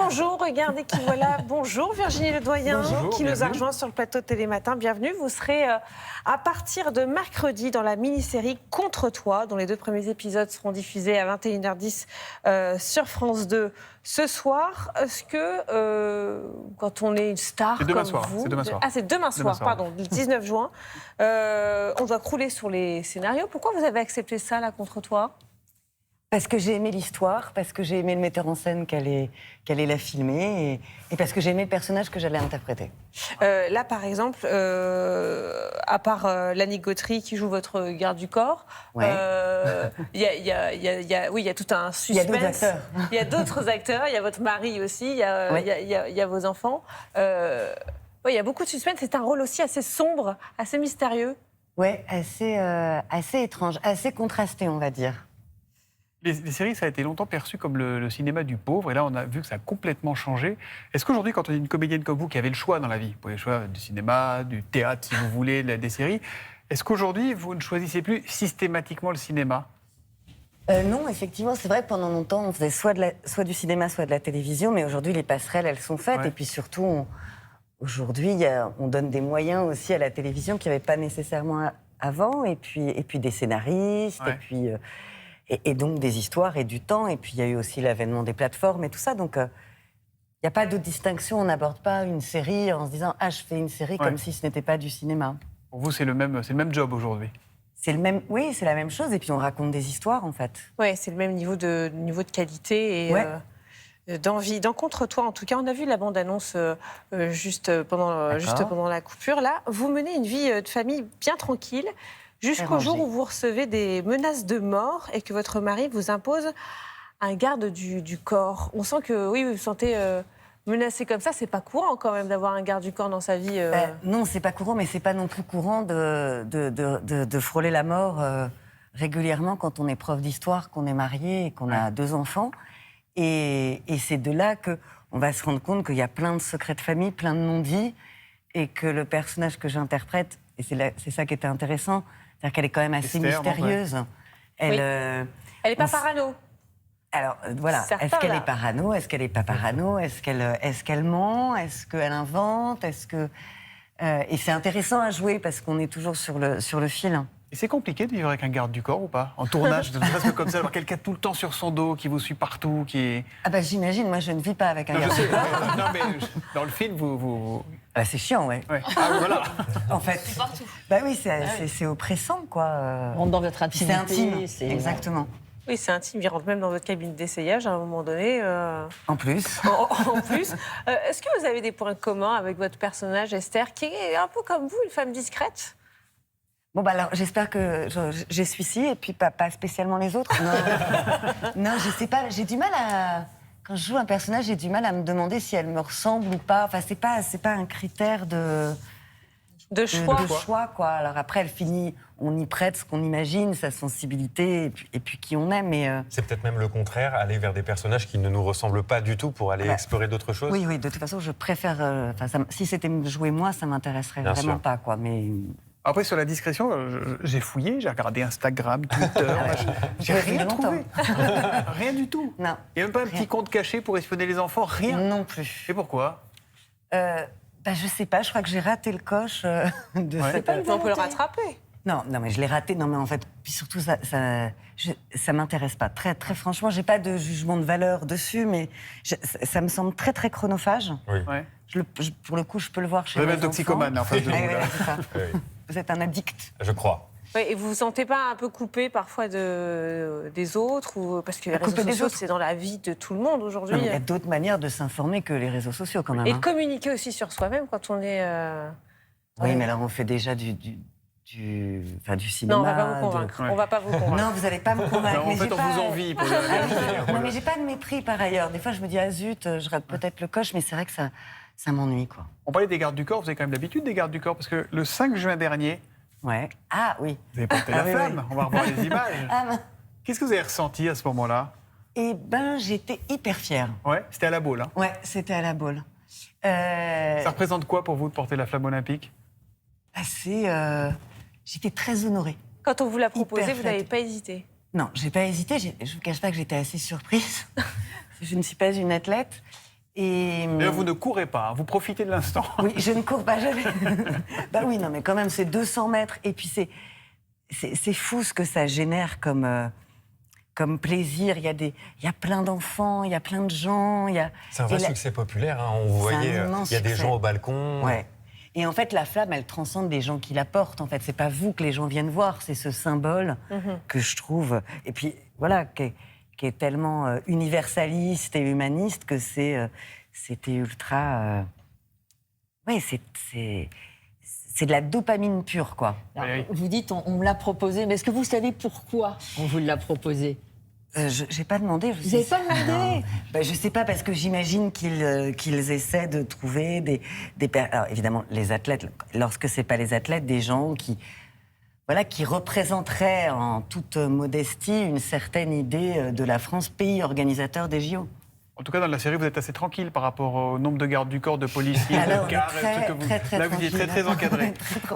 bonjour, regardez qui voilà. Bonjour Virginie Ledoyen, qui nous a rejoint sur le plateau de Télématin. Bienvenue, vous serez à partir de mercredi dans la mini-série Contre toi, dont les 2 premiers épisodes seront diffusés à 21h10 sur France 2 ce soir. Est-ce que quand on est une star comme vous... C'est demain soir. Ah, c'est demain soir, pardon, le 19 juin. On doit crouler sur les scénarios. Pourquoi vous avez accepté ça, là, Contre toi ? Parce que j'ai aimé l'histoire, parce que j'ai aimé le metteur en scène qu'elle la filmer, et parce que j'ai aimé le personnage que j'allais interpréter. Là, par exemple, à part Lanny Gautry qui joue votre garde du corps, il y a tout un suspense. Il y a d'autres acteurs. Il y a d'autres acteurs, il y a votre mari aussi, il y a vos enfants. Il y a beaucoup de suspense. C'est un rôle aussi assez sombre, assez mystérieux. Oui, assez étrange, assez contrasté, on va dire. Les séries, ça a été longtemps perçu comme le cinéma du pauvre, et là, on a vu que ça a complètement changé. Est-ce qu'aujourd'hui, quand on est une comédienne comme vous, qui avait le choix dans la vie, vous avez le choix du cinéma, du théâtre, si vous voulez, des séries, est-ce qu'aujourd'hui, vous ne choisissez plus systématiquement le cinéma ? Non, effectivement, c'est vrai que pendant longtemps, on faisait soit du cinéma, soit de la télévision, mais aujourd'hui, les passerelles, elles sont faites, et puis surtout, aujourd'hui, on donne des moyens aussi à la télévision qu'il n'y avait pas nécessairement avant, et puis des scénaristes, et donc des histoires et du temps. Et puis il y a eu aussi l'avènement des plateformes et tout ça. Donc il n'y a pas de distinction. On n'aborde pas une série en se disant « Ah, je fais une série comme si ce n'était pas du cinéma ». Pour vous, c'est le même job aujourd'hui ? Oui, c'est la même chose. Et puis on raconte des histoires, en fait. Oui, c'est le même niveau de qualité et d'envie. Dans Contre toi, en tout cas, on a vu la bande-annonce juste pendant la coupure. Là, vous menez une vie de famille bien tranquille, jusqu'au jour où vous recevez des menaces de mort et que votre mari vous impose un garde du corps. On sent que, oui, vous vous sentez menacé comme ça. C'est pas courant quand même d'avoir un garde du corps dans sa vie. Non, c'est pas courant, mais c'est pas non plus courant de frôler la mort régulièrement quand on est prof d'histoire, qu'on est marié et qu'on a 2 enfants. Et c'est de là qu'on va se rendre compte qu'il y a plein de secrets de famille, plein de non-dits, et que le personnage que j'interprète, et c'est ça qui était intéressant, c'est-à-dire qu'elle est quand même assez mystérieuse. Elle est pas parano. Alors, voilà. Est-ce qu'elle est parano ? Est-ce qu'elle n'est pas parano ? Est-ce qu'elle ment ? Est-ce qu'elle invente ? Et c'est intéressant à jouer parce qu'on est toujours sur le fil. Et c'est compliqué de vivre avec un garde du corps ou pas ? En tournage, presque comme ça, avoir quelqu'un tout le temps sur son dos, qui vous suit partout, qui est... Ah bah j'imagine, moi je ne vis pas avec un garde du corps. Non mais dans le film, vous... Ah, c'est chiant, ouais. Ah voilà. En fait, c'est partout. Bah oui, c'est oppressant, quoi. On rentre dans votre intimité. C'est intime, exactement. Oui, c'est intime. Il rentre même dans votre cabine d'essayage à un moment donné. En plus. En plus. Est-ce que vous avez des points communs avec votre personnage, Esther, qui est un peu comme vous, une femme discrète ? Bon, bah alors, j'espère que je suis ci, et puis pas spécialement les autres. Non, je sais pas, j'ai du mal à... Quand je joue un personnage, j'ai du mal à me demander si elle me ressemble ou pas. Enfin, c'est pas un critère de choix, quoi. Alors après, on y prête ce qu'on imagine, sa sensibilité, et puis qui on aime. Mais c'est peut-être même le contraire, aller vers des personnages qui ne nous ressemblent pas du tout pour aller explorer d'autres choses. Oui, de toute façon, je préfère... si c'était jouer moi, ça m'intéresserait vraiment pas, quoi. Mais... Après, sur la discrétion, j'ai fouillé, j'ai regardé Instagram, Twitter, j'ai rien trouvé. Rien du tout. Non. Il n'y a même pas un petit compte caché pour espionner les enfants, rien. Non plus. Et pourquoi je sais pas, je crois que j'ai raté le coche de cette... On peut le rattraper. Non, mais je l'ai raté. Non, mais en fait, puis surtout, ça m'intéresse pas. Très, très franchement, j'ai pas de jugement de valeur dessus, mais ça me semble très, très chronophage. Oui. Ouais. Pour le coup, je peux le voir chez mes enfants. Vous êtes toxicomane, en fait. C'est ça. Oui. Vous êtes un addict. Je crois. Oui, et vous vous sentez pas un peu coupé parfois des autres parce que les réseaux sociaux, c'est dans la vie de tout le monde aujourd'hui. Il y a d'autres manières de s'informer que les réseaux sociaux, quand même. Et de communiquer aussi sur soi-même quand on est... Oui, mais là, on fait déjà du cinéma. Non, on va pas vous convaincre. On va pas vous convaincre. Non, vous n'allez pas me convaincre. Non, en fait, on vous envie pour le... Non, mais j'ai pas de mépris par ailleurs. Des fois, je me dis, ah zut, je rate peut-être le coche, mais c'est vrai que ça m'ennuie, quoi. On parlait des gardes du corps, vous avez quand même l'habitude des gardes du corps, parce que le 5 juin dernier, Ouais. Ah oui. vous avez porté la flamme, on va revoir les images. Qu'est-ce que vous avez ressenti à ce moment-là ? Eh ben, j'étais hyper fière. Ouais, c'était à la Baule. Hein. Ouais, c'était à la Baule. Ça représente quoi pour vous de porter la flamme olympique ? J'étais très honorée. Quand on vous l'a proposé, Hyper vous n'avez flattée. pas hésité. Non, j'ai pas hésité. Je vous cache pas que j'étais assez surprise. Je ne suis pas une athlète. Et D'ailleurs, vous ne courez pas, hein, vous profitez de l'instant. oui, je ne cours pas jamais. Bah oui, non, mais quand même, c'est 200 mètres. Et puis, c'est fou ce que ça génère comme plaisir. Il y a plein d'enfants, il y a plein de gens. C'est un vrai succès populaire. Hein. On voyait, il y a des gens au balcon. Ouais. Et en fait, la flamme, elle transcende les gens qui la portent. En fait, c'est pas vous que les gens viennent voir, c'est ce symbole que je trouve. Et puis, voilà, qui est tellement universaliste et humaniste que c'était ultra. Oui, c'est de la dopamine pure, quoi. Alors, vous dites, on me l'a proposé, mais est-ce que vous savez pourquoi on vous l'a proposé? J'ai pas demandé. Vous n'avez pas demandé? Je sais pas, parce que j'imagine qu'ils essaient de trouver des alors, évidemment, les athlètes, lorsque c'est pas les athlètes, des gens qui représenteraient en toute modestie une certaine idée de la France, pays organisateur des JO. En tout cas, dans la série, vous êtes assez tranquille par rapport au nombre de gardes du corps, de policiers, Alors, de gardes, très, tout que vous... très, très Là, vous êtes très, très tranquille. encadré.